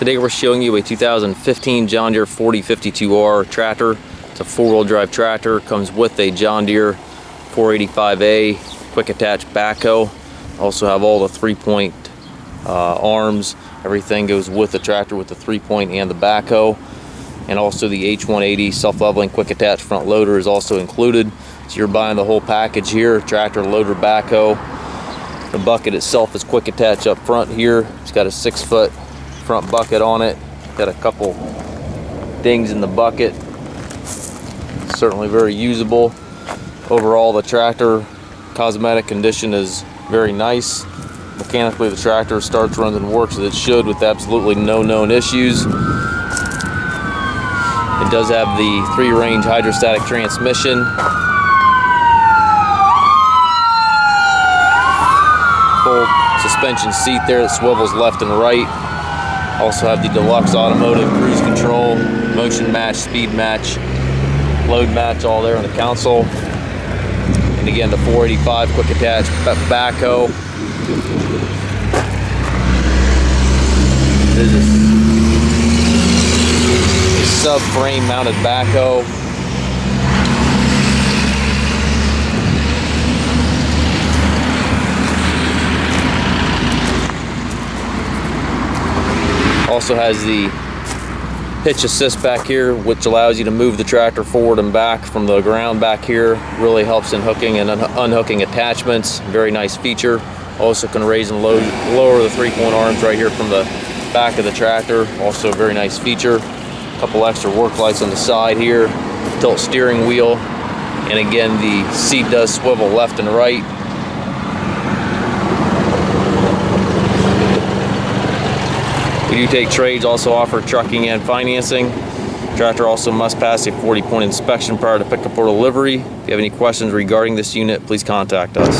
Today we're showing you a 2015 John Deere 4052R tractor. It's a four-wheel drive tractor. Comes with a John Deere 485A quick attach backhoe. Also have all the 3-point arms. Everything goes with the tractor with the 3-point and the backhoe. And also the H180 self-leveling quick attach front loader is also included. So you're buying the whole package here: tractor, loader, backhoe. The bucket itself is quick attach up front here. It's got a 6-foot front bucket on it. Got a couple dings in the bucket. Certainly very usable. Overall, the tractor cosmetic condition is very nice. Mechanically, the tractor starts, runs, and works as it should with absolutely no known issues. It does have the 3-range hydrostatic transmission. Full suspension seat there that swivels left and right. Also have the deluxe automotive cruise control, motion match, speed match, load match, all there on the console. And again, the 485 quick attach backhoe. This is a sub-frame mounted backhoe. Also has the hitch assist back here, which allows you to move the tractor forward and back from the ground back here. Really helps in hooking and unhooking attachments. Very nice feature. Also can raise and lower the 3-point arms right here from the back of the tractor. Also a very nice feature. A couple extra work lights on the side here. Tilt steering wheel. And again, the seat does swivel left and right. We do take trades, also offer trucking and financing. Tractor also must pass a 40-point inspection prior to pickup or delivery. If you have any questions regarding this unit, please contact us.